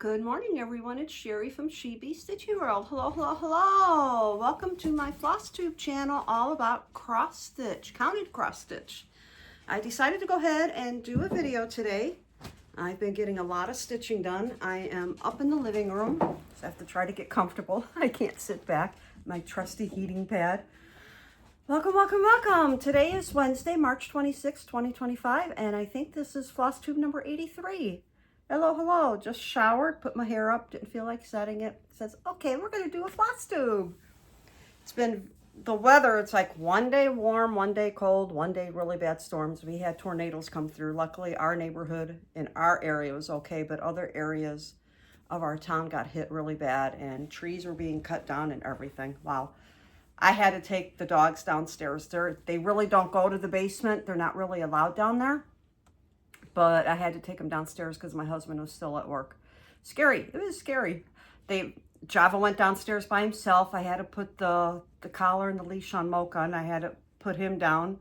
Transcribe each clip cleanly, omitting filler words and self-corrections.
Good morning, everyone. It's Sherry from She Bee Stitchy World. Hello, hello, hello. Welcome to my Floss Tube channel all about cross stitch, counted cross stitch. I decided to go ahead and do a video today. I've been getting a lot of stitching done. I am up in the living room, so I have to try to get comfortable. I can't sit back. My trusty heating pad. Welcome, welcome, welcome. Today is Wednesday, March 26, 2025, and I think this is Floss Tube number 83. Hello, hello. Just showered, put my hair up, didn't feel like setting it. It says, okay, we're going to do a floss tube. It's been the weather, it's like one day warm, one day cold, one day really bad storms. We had tornadoes come through. Luckily, our neighborhood in our area was okay, but other areas of our town got hit really bad, and trees were being cut down and everything. Wow. I had to take the dogs downstairs. They really don't go to the basement. They're not really allowed down there. But I had to take them downstairs because my husband was still at work. Scary. It was scary. Java went downstairs by himself. I had to put the collar and the leash on Mocha, and I had to put him down.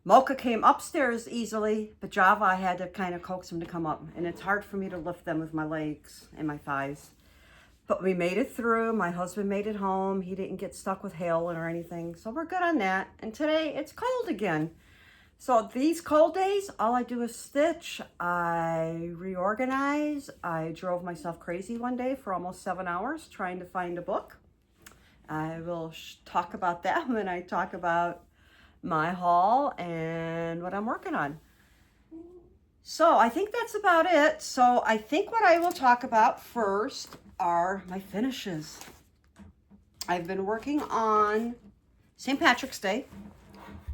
Mocha came upstairs easily, but Java, I had to kind of coax him to come up. And it's hard for me to lift them with my legs and my thighs. But we made it through. My husband made it home. He didn't get stuck with hail or anything. So we're good on that. And today it's cold again. So these cold days, all I do is stitch. I reorganize. I drove myself crazy one day for almost 7 hours trying to find a book. I will talk about that when I talk about my haul and what I'm working on. So I think that's about it. So I think what I will talk about first are my finishes. I've been working on St. Patrick's Day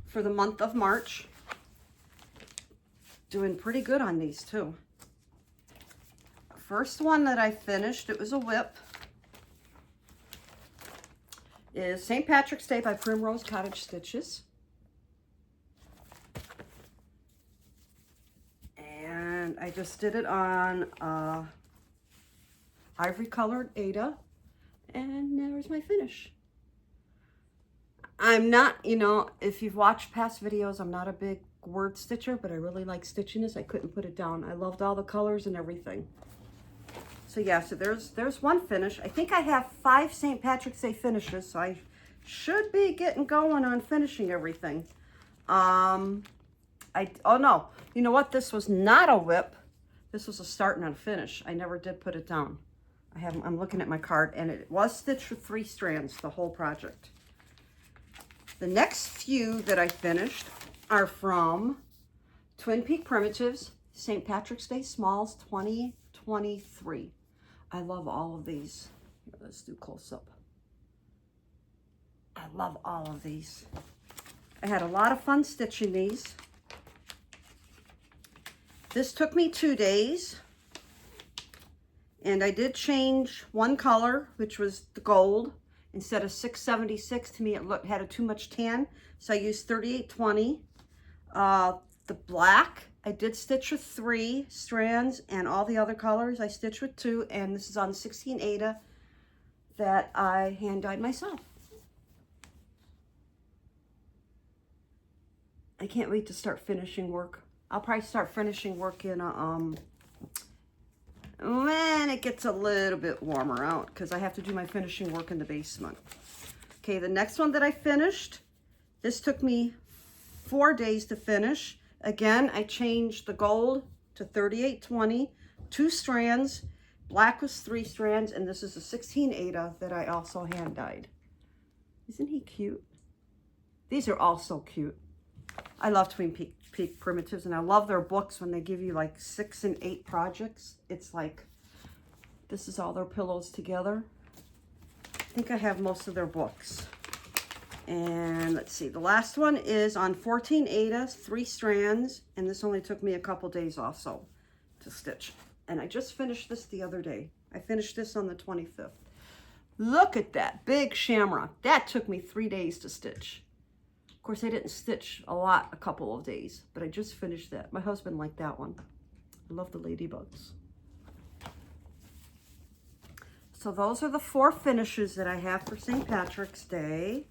for the month of March. Doing pretty good on these too. First one that I finished, it was a whip, is St. Patrick's Day by Primrose Cottage Stitches. And I just did it on ivory colored Ada, and there's my finish. I'm not, if you've watched past videos, I'm not a big word stitcher, but I really like stitching this. I couldn't put it down. I loved all the colors and everything. So yeah, so there's one finish. I think I have 5 St. Patrick's Day finishes, so I should be getting going on finishing everything. Oh no, you know what? This was not a whip. This was a start and a finish. I never did put it down. I'm looking at my card, and it was stitched with 3 strands, the whole project. The next few that I finished are from Twin Peak Primitives, St. Patrick's Day Smalls 2023. I love all of these. Here, let's do close up. I love all of these. I had a lot of fun stitching these. This took me 2 days. And I did change one color, which was the gold. Instead of 676, to me it had too much tan, so I used 3820. The black, I did stitch with 3 strands, and all the other colors I stitched with 2, and this is on 16 Ada that I hand dyed myself. I can't wait to start finishing work. I'll probably start finishing work in when it gets a little bit warmer out, because I have to do my finishing work in the basement. Okay, the next one that I finished, this took me 4 days to finish. Again, I changed the gold to 3820, 2 strands, black was 3 strands, and this is a 16 Ada that I also hand dyed. Isn't he cute? These are all so cute. I love Twin Peak Primitives, and I love their books when they give you like 6 and 8 projects. It's like, this is all their pillows together. I think I have most of their books. And let's see, the last one is on 14 Ada, 3 strands, and this only took me a couple days also to stitch. And I just finished this the other day. I finished this on the 25th. Look at that big shamrock. That took me 3 days to stitch. Of course, I didn't stitch a couple of days, but I just finished that. My husband liked that one. I love the ladybugs. So those are the 4 finishes that I have for St. Patrick's Day.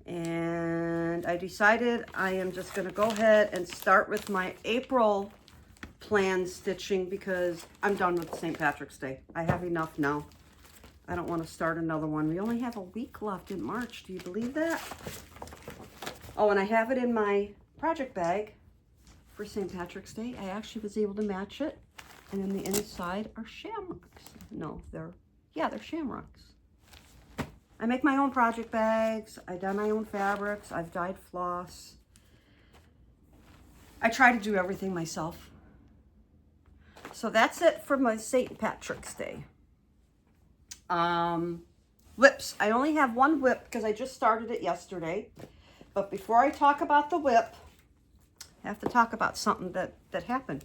And I decided I am just going to go ahead and start with my April planned stitching because I'm done with St. Patrick's Day. I have enough now. I don't want to start another one. We only have a week left in March. Do you believe that? Oh, and I have it in my project bag for St. Patrick's Day. I actually was able to match it. And then the inside are shamrocks. No, they're shamrocks. I make my own project bags. I dye my own fabrics. I've dyed floss. I try to do everything myself. So that's it for my St. Patrick's Day. Whips. I only have one whip because I just started it yesterday. But before I talk about the whip, I have to talk about something that happened.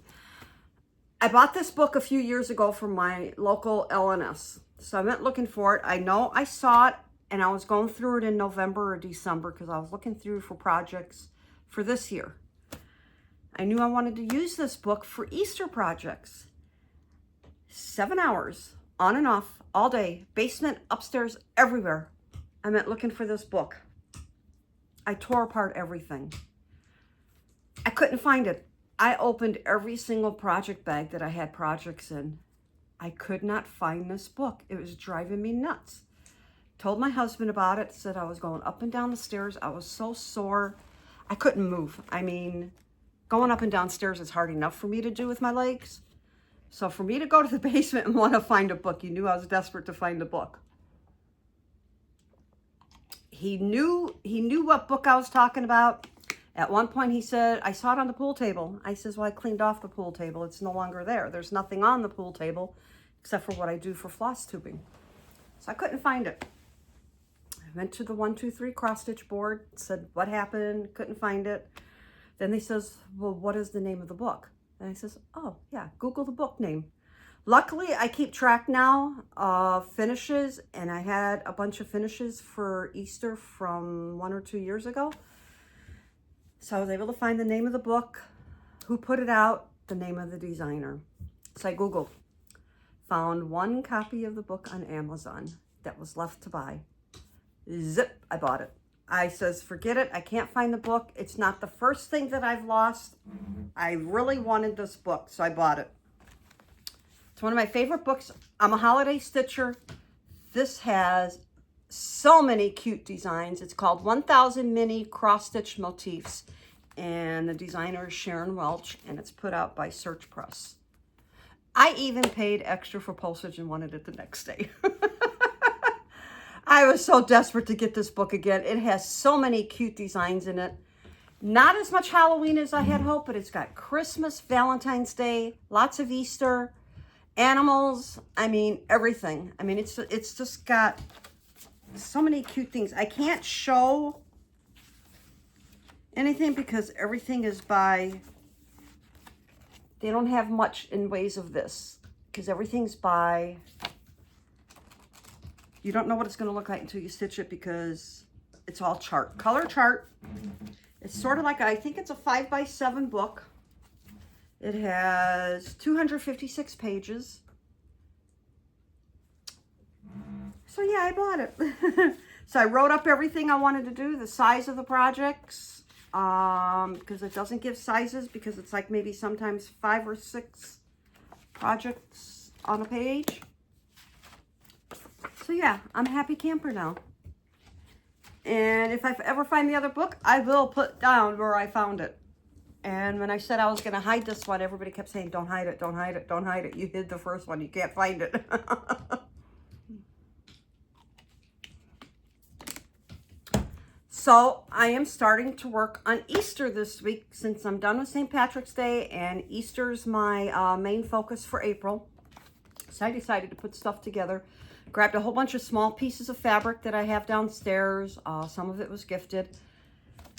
I bought this book a few years ago from my local LNS. So I went looking for it. I know I saw it and I was going through it in November or December because I was looking through for projects for this year. I knew I wanted to use this book for Easter projects. 7 hours on and off all day, basement, upstairs, everywhere. I went looking for this book. I tore apart everything. I couldn't find it. I opened every single project bag that I had projects in. I could not find this book. It was driving me nuts. Told my husband about it, said I was going up and down the stairs. I was so sore. I couldn't move. I mean, going up and down stairs is hard enough for me to do with my legs. So for me to go to the basement and want to find a book, you knew I was desperate to find a book. He knew what book I was talking about. At one point he said, I saw it on the pool table. I says, well, I cleaned off the pool table. It's no longer there. There's nothing on the pool table except for what I do for floss tubing. So I couldn't find it. I went to the 1, 2, 3 cross stitch board, said, what happened? Couldn't find it. Then they says, well, what is the name of the book? And I says, oh yeah, Google the book name. Luckily, I keep track now of finishes, and I had a bunch of finishes for Easter from 1 or 2 years ago. So I was able to find the name of the book, who put it out, the name of the designer. So I Googled, found one copy of the book on Amazon that was left to buy. Zip, I bought it. I says, forget it. I can't find the book. It's not the first thing that I've lost. I really wanted this book, so I bought it. It's one of my favorite books. I'm a holiday stitcher. This has so many cute designs. It's called 1000 Mini Cross Stitch Motifs. And the designer is Sharon Welch, and it's put out by Search Press. I even paid extra for postage and wanted it the next day. I was so desperate to get this book again. It has so many cute designs in it. Not as much Halloween as I had hoped, but it's got Christmas, Valentine's Day, lots of Easter, animals, I mean, everything. I mean, it's just got so many cute things. I can't show anything because everything is by, they don't have much in ways of this because everything's by, you don't know what it's going to look like until you stitch it because it's all chart, color chart. It's sort of like, I think it's a 5x7 book. It has 256 pages. So yeah, I bought it. So I wrote up everything I wanted to do, the size of the projects, because it doesn't give sizes because it's like maybe sometimes 5 or 6 projects on a page. So yeah, I'm a happy camper now. And if I ever find the other book, I will put down where I found it. And when I said I was going to hide this one, everybody kept saying, don't hide it, don't hide it, don't hide it. You hid the first one. You can't find it. So I am starting to work on Easter this week since I'm done with St. Patrick's Day and Easter's my main focus for April. So I decided to put stuff together. Grabbed a whole bunch of small pieces of fabric that I have downstairs. Some of it was gifted.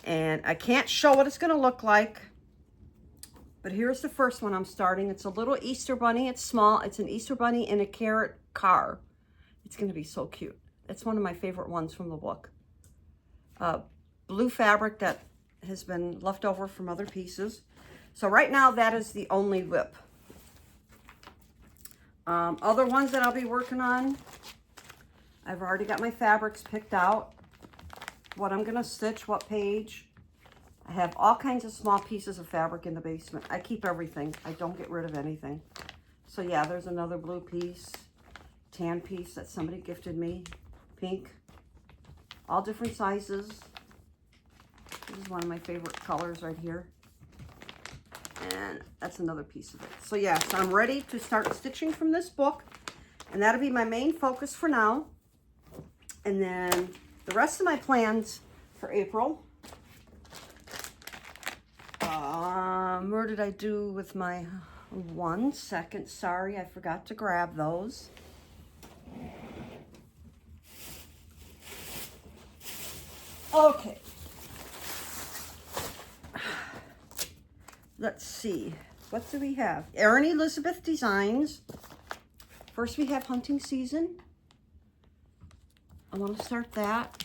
And I can't show what it's going to look like. But here's the first one I'm starting. It's a little Easter bunny. It's small. It's an Easter bunny in a carrot car. It's going to be so cute. It's one of my favorite ones from the book. Blue fabric that has been left over from other pieces. So right now that is the only whip. Other ones that I'll be working on, I've already got my fabrics picked out. What I'm going to stitch, what page. I have all kinds of small pieces of fabric in the basement. I keep everything. I don't get rid of anything. So yeah, there's another blue piece, tan piece that somebody gifted me, pink, all different sizes. This is one of my favorite colors right here. And that's another piece of it. So yeah, so I'm ready to start stitching from this book. And that'll be my main focus for now. And then the rest of my plans for April. Where did I do with my 1 second? Sorry, I forgot to grab those. Okay. Let's see. What do we have? Erin Elizabeth Designs. First we have Hunting Season. I want to start that.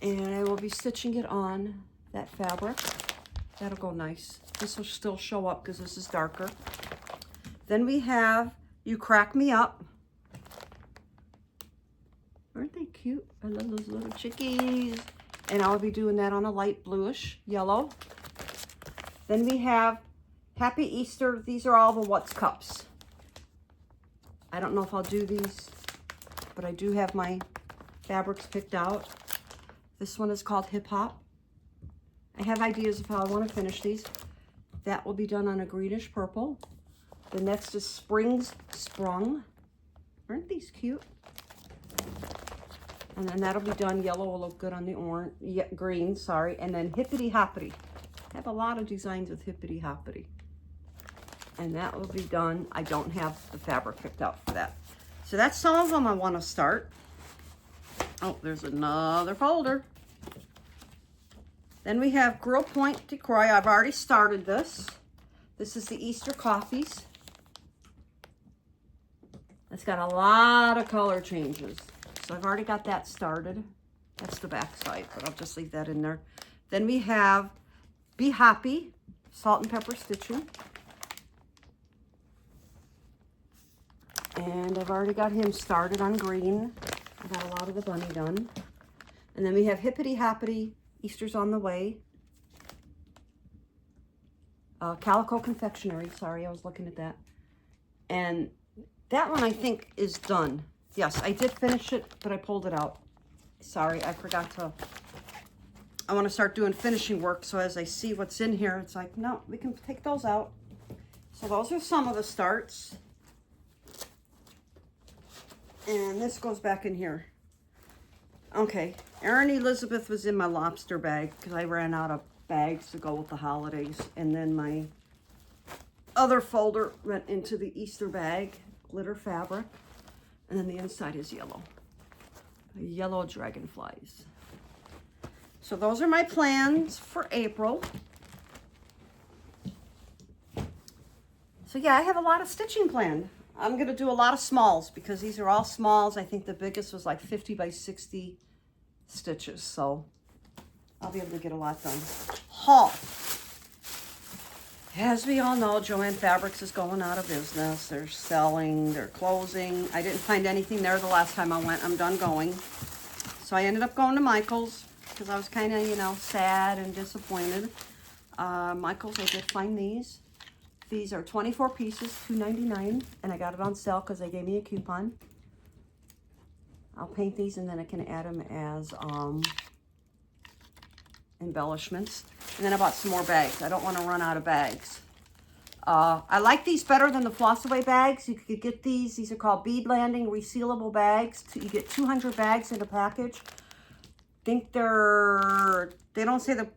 And I will be stitching it on that fabric. That'll go nice. This will still show up because this is darker. Then we have You Crack Me Up. Aren't they cute? I love those little chickies. And I'll be doing that on a light bluish yellow. Then we have Happy Easter. These are all the What's Cups. I don't know if I'll do these, but I do have my fabrics picked out. This one is called Hip Hop. I have ideas of how I want to finish these. That will be done on a greenish purple. The next is Spring's Sprung. Aren't these cute? And then that'll be done. Yellow will look good on the orange, green, sorry. And then Hippity Hoppity. I have a lot of designs with Hippity Hoppity. And that will be done. I don't have the fabric picked out for that. So that's some of them I want to start. Oh, there's another folder. Then we have Grill Point Decor. I've already started this. This is the Easter Coffees. It's got a lot of color changes. So I've already got that started. That's the back side, but I'll just leave that in there. Then we have Be Happy, Salt and Pepper Stitching. And I've already got him started on green. I got a lot of the bunny done. And then we have Hippity Hoppity, Easter's on the Way. Calico Confectionery, sorry, I was looking at that. And that one I think is done. Yes, I did finish it, but I pulled it out. Sorry, I forgot to. I want to start doing finishing work, so as I see what's in here, it's like, no, we can take those out. So those are some of the starts. And this goes back in here. Okay, Erin Elizabeth was in my lobster bag because I ran out of bags to go with the holidays. And then my other folder went into the Easter bag, glitter fabric. And then the inside is yellow. Yellow dragonflies. So those are my plans for April. So yeah, I have a lot of stitching planned. I'm going to do a lot of smalls because these are all smalls. I think the biggest was like 50 by 60 stitches. So I'll be able to get a lot done. Haul. As we all know, Joann Fabrics is going out of business. They're selling, they're closing. I didn't find anything there the last time I went. I'm done going. So I ended up going to Michael's because I was kind of, you know, sad and disappointed. Michael's, I did find these. These are 24 pieces, $2.99, and I got it on sale because they gave me a coupon. I'll paint these and then I can add them as embellishments. And then I bought some more bags. I don't want to run out of bags. I like these better than the Floss Away bags. You could get these. These are called Bead Landing resealable bags. You get 200 bags in a package. I think they don't say the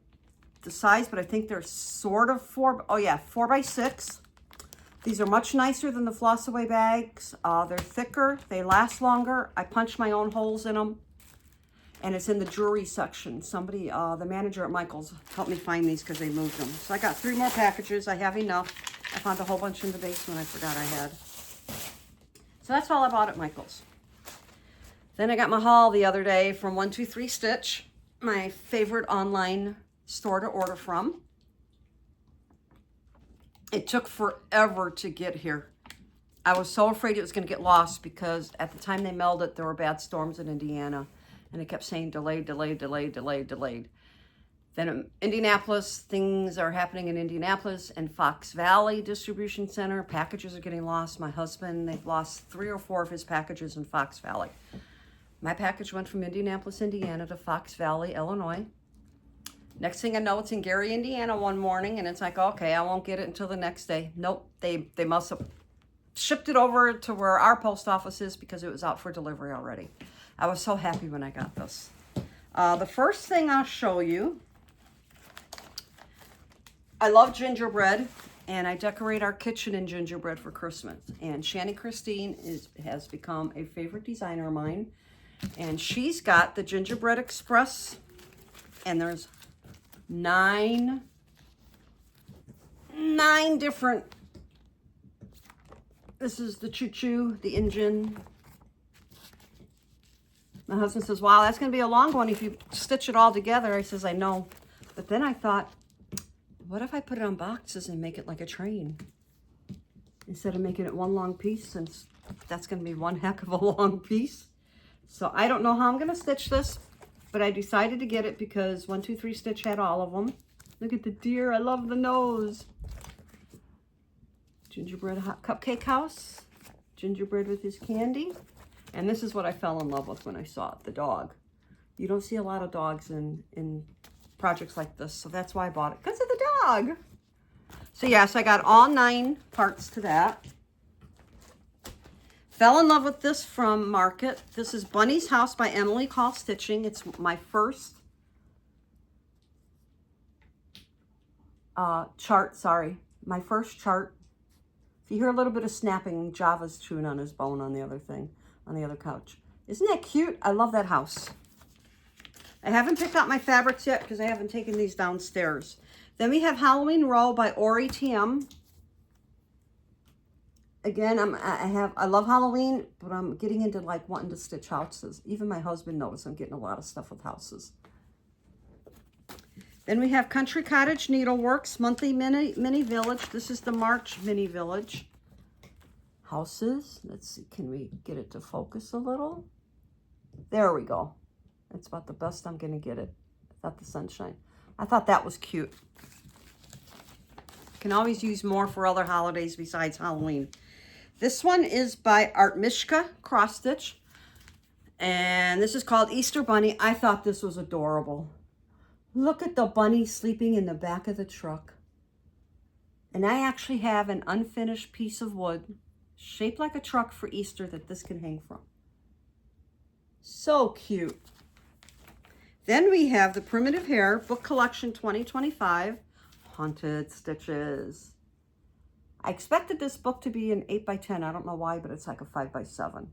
size, but I think they're sort of 4 by 6. These are much nicer than the Floss Away bags. They're thicker. They last longer. I punched my own holes in them. And it's in the jewelry section. Somebody, the manager at Michael's helped me find these because they moved them. So I got 3 more packages. I have enough. I found a whole bunch in the basement I forgot I had. So that's all I bought at Michael's. Then I got my haul the other day from 123 Stitch, my favorite online store to order from. It took forever to get here. I was so afraid it was going to get lost because at the time they mailed it, there were bad storms in Indiana. And it kept saying delayed, delayed, delayed, delayed, delayed. Then Indianapolis, things are happening in Indianapolis and Fox Valley Distribution Center. Packages are getting lost. My husband, they've lost 3 or 4 of his packages in Fox Valley. My package went from Indianapolis, Indiana to Fox Valley, Illinois. Next thing I know, it's in Gary, Indiana one morning, and it's like, okay, I won't get it until the next day. Nope, they must have shipped it over to where our post office is because it was out for delivery already. I was so happy when I got this. The first thing I'll show you, I love gingerbread, and I decorate our kitchen in gingerbread for Christmas. And Shani Christine has become a favorite designer of mine. And she's got the Gingerbread Express, and there's 9 different. This is the choo-choo, the engine. My husband says, wow, that's going to be a long one if you stitch it all together. I says, I know. But then I thought, what if I put it on boxes and make it like a train? Instead of making it one long piece, since that's going to be one heck of a long piece. So I don't know how I'm going to stitch this, but I decided to get it because 1, 2, 3 Stitch had all of them. Look at the deer. I love the nose. Gingerbread hot cupcake house. Gingerbread with his candy. And this is what I fell in love with when I saw it, the dog. You don't see a lot of dogs in projects like this, so that's why I bought it, because of the dog. So yes, I got all 9 parts to that. Fell in love with this from Market. This is Bunny's House by Emily Call Stitching. It's my first chart, my first chart. If you hear a little bit of snapping, Java's chewing on his bone on the other thing, on the other couch. Isn't that cute? I love that house. I haven't picked out my fabrics yet because I haven't taken these downstairs. Then we have Halloween Row by Ori TM. Again, I love Halloween, but I'm getting into like wanting to stitch houses. Even my husband knows I'm getting a lot of stuff with houses. Then we have Country Cottage Needleworks, Monthly Mini Village. This is the March Mini Village. Houses. Let's see, can we get it to focus a little? There we go. It's about the best I'm going to get it. Without the sunshine. I thought that was cute. Can always use more for other holidays besides Halloween. This one is by Art Mishka Cross Stitch. And this is called Easter Bunny. I thought this was adorable. Look at the bunny sleeping in the back of the truck. And I actually have an unfinished piece of wood shaped like a truck for Easter that this can hang from. So cute. Then we have the Primitive Hair Book Collection 2025 Haunted Stitches. I expected this book to be an 8x10. I don't know why, but it's like a 5x7.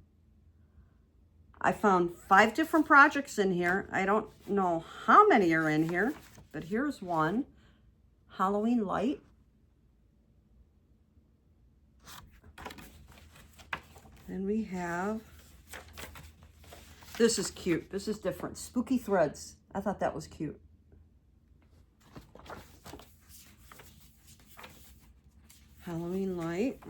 I found 5 different projects in here. I don't know how many are in here, but here's one. Halloween Light. Then we have, this is cute. This is different. Spooky Threads. I thought that was cute. Halloween Light.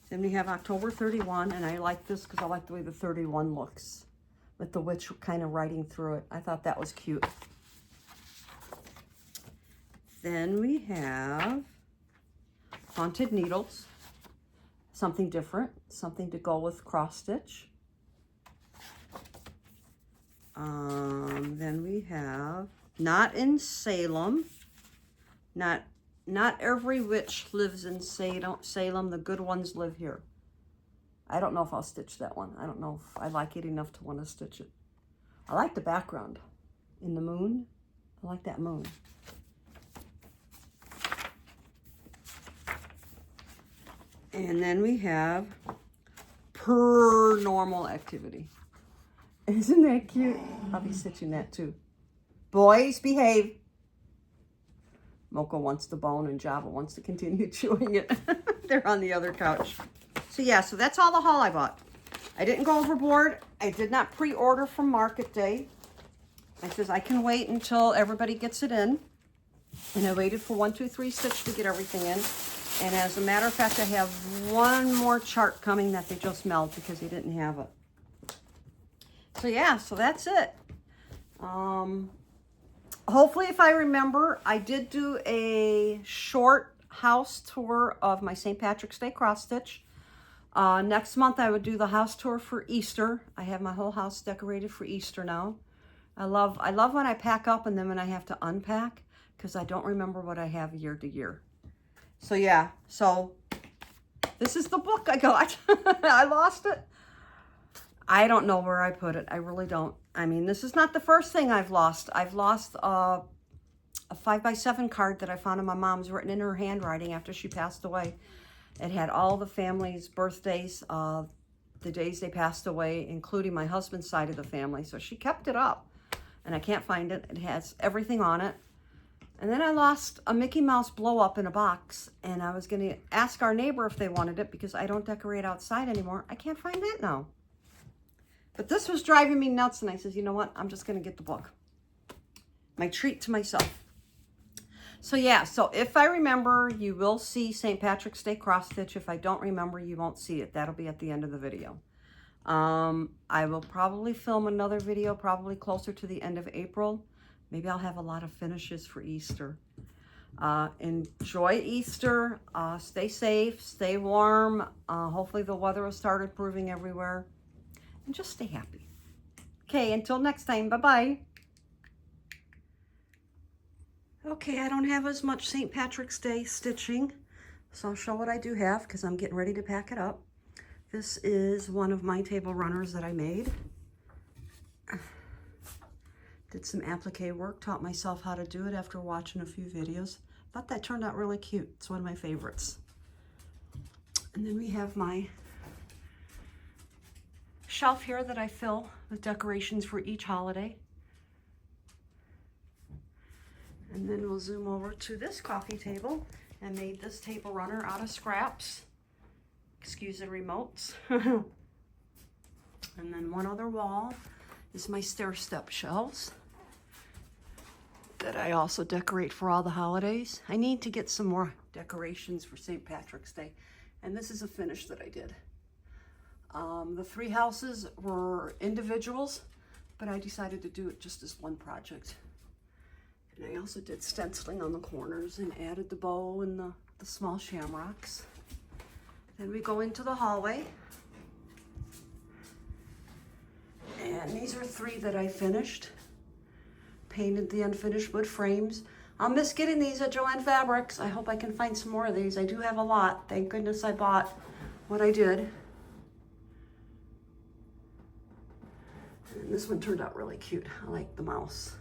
Then we have October 31, and I like this because I like the way the 31 looks, with the witch kind of riding through it. I thought that was cute. Then we have Haunted Needles. Something different, something to go with cross stitch. Then we have Not in Salem. Not every witch lives in Salem. The good ones live here. I don't know if I'll stitch that one. I don't know if I like it enough to want to stitch it. I like the background in the moon. I like that moon. And then we have Paranormal Activity. Isn't that cute? I'll be stitching that too. Boys, behave. Mocha wants the bone and Java wants to continue chewing it. They're on the other couch. So yeah, so that's all the haul I bought. I didn't go overboard. I did not pre-order from Market Day. I says I can wait until everybody gets it in. And I waited for 1, 2, 3 Stitch to get everything in. And as a matter of fact, I have one more chart coming that they just mailed because they didn't have it. So yeah, so that's it. hopefully, if I remember, I did do a short house tour of my St. Patrick's Day cross stitch. Next month I would do the house tour for Easter. I have my whole house decorated for Easter now. I love when I pack up and then when I have to unpack, because I don't remember what I have year to year. So yeah, so this is the book I got. I lost it. I don't know where I put it. I really don't. I mean, this is not the first thing I've lost. I've lost a 5x7 card that I found in my mom's, written in her handwriting after she passed away. It had all the family's birthdays, the days they passed away, including my husband's side of the family. So she kept it up, and I can't find it. It has everything on it. And then I lost a Mickey Mouse blow up in a box, and I was going to ask our neighbor if they wanted it because I don't decorate outside anymore. I can't find that now. But this was driving me nuts, and I said, you know what? I'm just going to get the book. My treat to myself. So yeah, so if I remember, you will see St. Patrick's Day cross stitch. If I don't remember, you won't see it. That'll be at the end of the video. I will probably film another video, probably closer to the end of April. Maybe I'll have a lot of finishes for Easter. Enjoy Easter. Stay safe, stay warm. Hopefully the weather will start improving everywhere. And just stay happy. Okay, until next time, bye-bye. Okay, I don't have as much St. Patrick's Day stitching, so I'll show what I do have because I'm getting ready to pack it up. This is one of my table runners that I made. Did some applique work, taught myself how to do it after watching a few videos. Thought that turned out really cute. It's one of my favorites. And then we have my shelf here that I fill with decorations for each holiday. And then we'll zoom over to this coffee table. I made this table runner out of scraps. Excuse the remotes. And then one other wall is my stair step shelves that I also decorate for all the holidays. I need to get some more decorations for St. Patrick's Day. And this is a finish that I did. The three houses were individuals, but I decided to do it just as one project. And I also did stenciling on the corners and added the bow and the small shamrocks. Then we go into the hallway. And these are three that I finished. Painted the unfinished wood frames. I'll miss getting these at Joann Fabrics. I hope I can find some more of these. I do have a lot. Thank goodness I bought what I did. And this one turned out really cute. I like the mouse.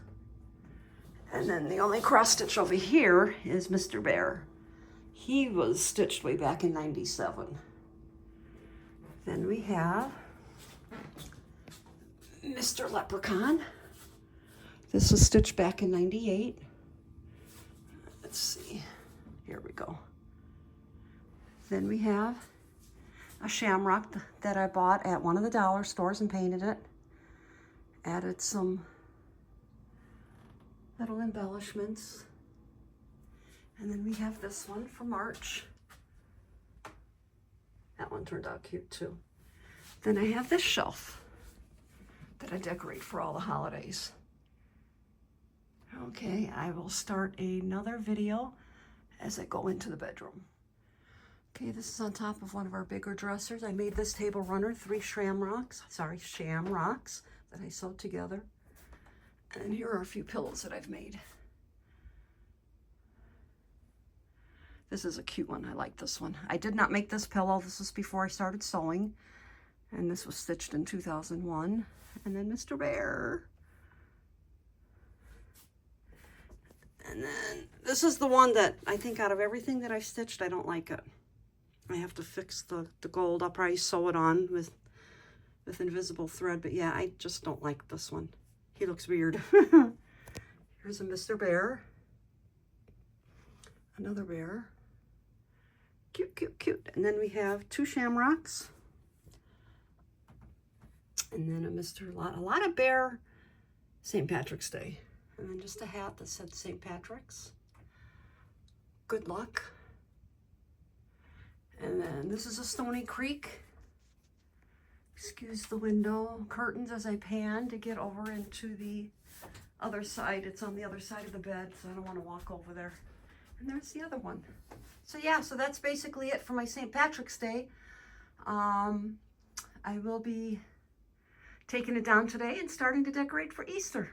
And then the only cross stitch over here is Mr. Bear. He was stitched way back in '97. Then we have Mr. Leprechaun. This was stitched back in '98. Let's see. Here we go. Then we have a shamrock that I bought at one of the dollar stores and painted it. Added some little embellishments. And then we have this one for March. That one turned out cute too. Then I have this shelf that I decorate for all the holidays. Okay, I will start another video as I go into the bedroom. Okay, this is on top of one of our bigger dressers. I made this table runner, shamrocks that I sewed together. And here are a few pillows that I've made. This is a cute one. I like this one. I did not make this pillow. This was before I started sewing. And this was stitched in 2001. And then Mr. Bear. And then this is the one that I think out of everything that I've stitched, I don't like it. I have to fix the gold. I'll probably sew it on with invisible thread. But yeah, I just don't like this one. He looks weird. Here's a Mr. Bear. Another bear. Cute, cute, cute. And then we have two shamrocks. And then a lot of bear St. Patrick's Day. And then just a hat that said St. Patrick's. Good luck. And then this is a Stony Creek. Excuse the window curtains as I pan to get over into the other side. It's on the other side of the bed, so I don't want to walk over there. And there's the other one. So yeah, so that's basically it for my St. Patrick's Day. I will be taking it down today and starting to decorate for Easter.